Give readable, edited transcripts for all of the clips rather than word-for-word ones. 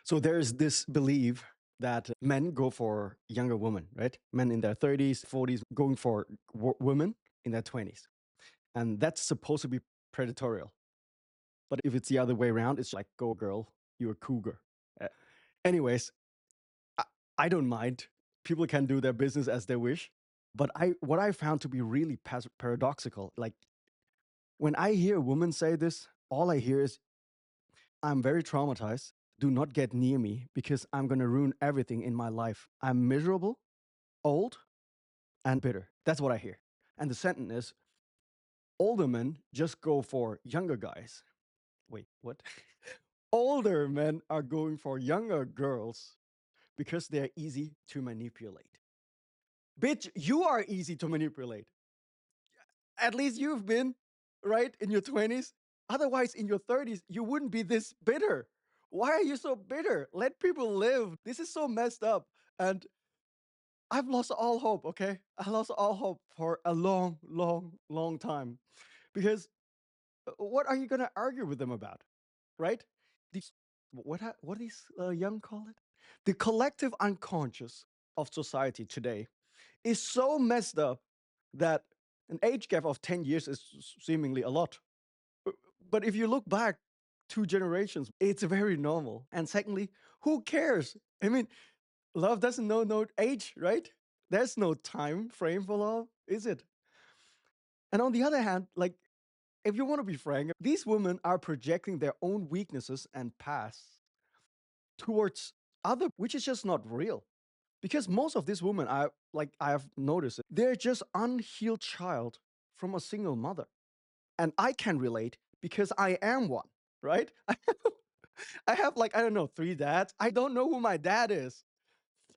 So there's this belief that men go for younger women, right? Men in their 30s, 40s going for women in their 20s. And that's supposed to be predatorial. But if it's the other way around, it's like, go girl, you're a cougar. Uh, Anyways, I, I don't mind. People can do their business as they wish. But what I found to be really paradoxical, like when I hear a woman say this, all I hear is, I'm very traumatized. Do not get near me because I'm going to ruin everything in my life. I'm miserable, old, and bitter. That's what I hear. And the sentence is, older men just go for younger guys. Wait, what? Older men are going for younger girls because they're easy to manipulate. Bitch, you are easy to manipulate. At least you've been, right, in your 20s. Otherwise, in your 30s, you wouldn't be this bitter. Why are you so bitter? Let people live. This is so messed up. And I've lost all hope, okay? I lost all hope for a long, long, long time. Because what are you going to argue with them about, right? These, what is Young call it? The collective unconscious of society today is so messed up that an age gap of 10 years is seemingly a lot. Uh, But if you look back 2 generations, it's very normal. And secondly, who cares? I mean, love doesn't know no age, right? There's no time frame for love, is it? And on the other hand, like, if you want to be frank, these women are projecting their own weaknesses and past towards other, which is just not real. Because most of these women, I have noticed, they're just unhealed child from a single mother. And I can relate because I am one, right? I have like, I don't know, 3 dads. I don't know who my dad is.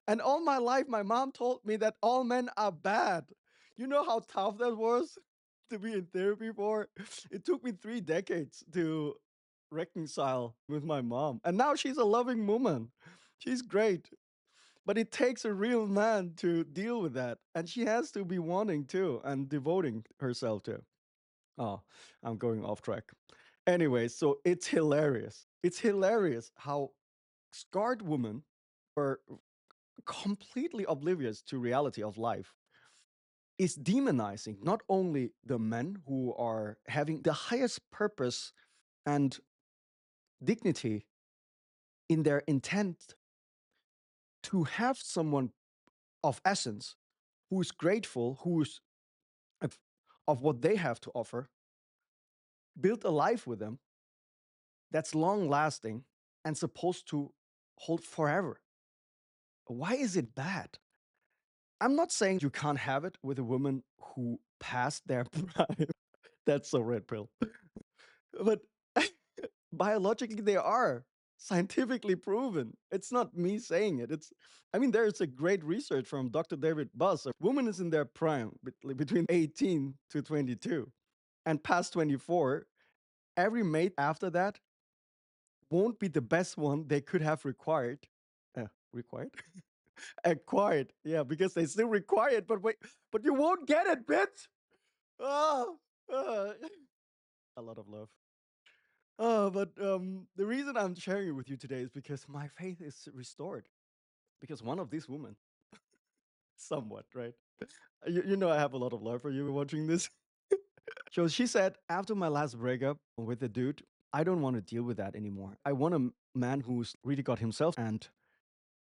And all my life, my mom told me that all men are bad. You know how tough that was to be in therapy for? It took me 3 decades to reconcile with my mom. And now she's a loving woman. She's great. But it takes a real man to deal with that. And she has to be wanting to and devoting herself to. Oh, I'm going off track. Anyway, so it's hilarious. It's hilarious how scarred women were completely oblivious to reality of life is demonizing not only the men who are having the highest purpose and dignity in their intent to have someone of essence who's grateful, who's of, of what they have to offer, build a life with them that's long lasting and supposed to hold forever. Why is it bad? I'm not saying you can't have it with a woman who passed their prime. That's a red pill. But biologically, they are scientifically proven. It's not me saying it. I mean, there's a great research from Dr. David Buss. A woman is in their prime between 18 to 22 and past 24. Every mate after that won't be the best one they could have required. Required? Acquired. Yeah, because they still require it, but wait, but you won't get it, bitch. Oh, uh, a lot of love. But the reason I'm sharing it with you today is because my faith is restored. Because one of these women, somewhat, right? You know, I have a lot of love for you watching this. So she said, after my last breakup with the dude, I don't want to deal with that anymore. I want a man who's really got himself and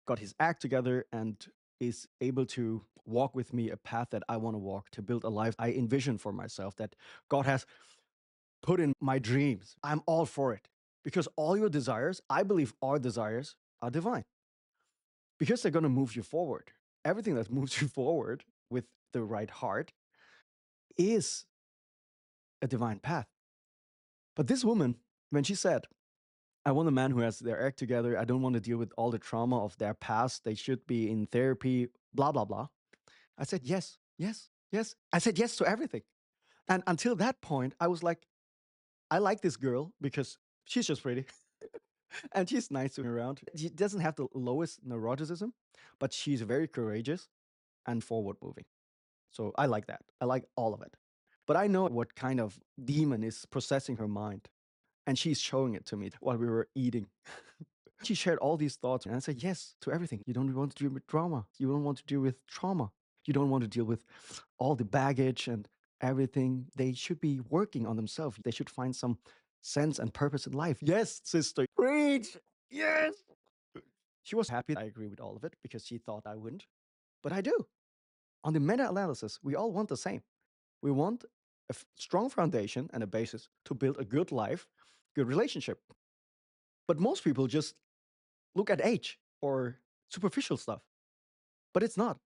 got his act together and is able to walk with me a path that I want to walk to build a life I envision for myself that God has put in my dreams. I'm all for it because all your desires, I believe our desires are divine because they're going to move you forward. Everything that moves you forward with the right heart is a divine path. But this woman, when she said, I want a man who has their act together, I don't want to deal with all the trauma of their past, they should be in therapy, blah, blah, blah. I said, yes, yes, yes. I said yes to everything. And until that point, I was like, I like this girl because she's just pretty and she's nice to be around. She doesn't have the lowest neuroticism, but she's very courageous and forward moving. So I like that. I like all of it. But I know what kind of demon is processing her mind. And she's showing it to me while we were eating. She shared all these thoughts, and I said yes to everything. You don't want to deal with drama. You don't want to deal with trauma. You don't want to deal with all the baggage and everything. They should be working on themselves. They should find some sense and purpose in life. Yes, sister. Preach. Yes. She was happy. I agree with all of it because she thought I wouldn't, but I do. On the meta analysis, we all want the same. We want a strong foundation and a basis to build a good life, good relationship. But most people just look at age or superficial stuff, but it's not.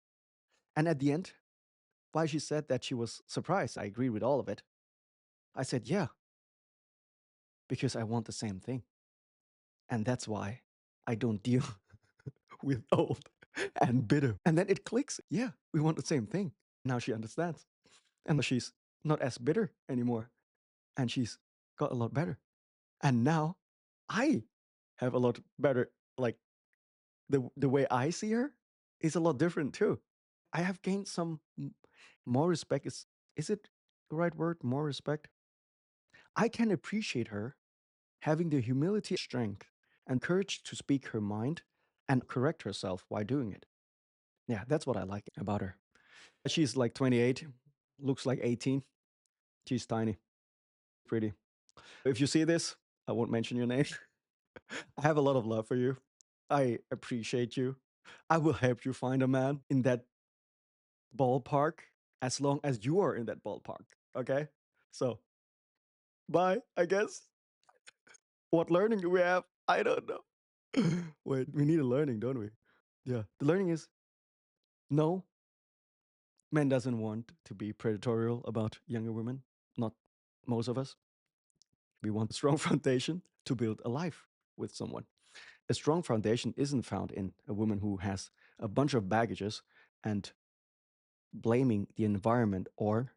And at the end, why she said that she was surprised, I agree with all of it. I said, yeah, because I want the same thing. And that's why I don't deal with old and bitter. And then it clicks. Yeah, we want the same thing. Now she understands. And she's not as bitter anymore. And she's got a lot better. And now I have a lot better, like the way I see her is a lot different too. I have gained some more respect. Is it the right word? More respect? I can appreciate her having the humility, strength, and courage to speak her mind and correct herself while doing it. Yeah, that's what I like about her. She's like 28, looks like 18. She's tiny, pretty. If you see this, I won't mention your name. I have a lot of love for you. I appreciate you. I will help you find a man in that ballpark as long as you are in that ballpark. Okay? So, bye, I guess. What learning do we have? I don't know. Wait, we need a learning, don't we? Yeah. The learning is no, man doesn't want to be predatorial about younger women. Not most of us. We want a strong foundation to build a life with someone. A strong foundation isn't found in a woman who has a bunch of baggages and blaming the environment or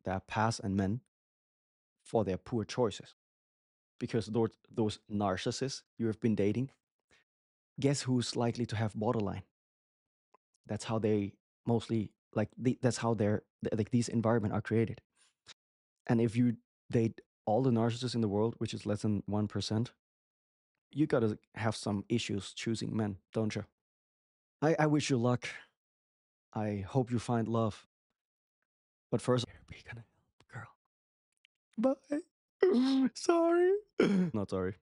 their past and men for their poor choices. Because those narcissists you have been dating, guess who's likely to have borderline? That's how they mostly that's how like these environment are created. And if you date all the narcissists in the world, which is less than 1%, you gotta have some issues choosing men, don't you? I wish you luck. I hope you find love. But first, be gonna help, girl. Bye. Sorry. Not sorry.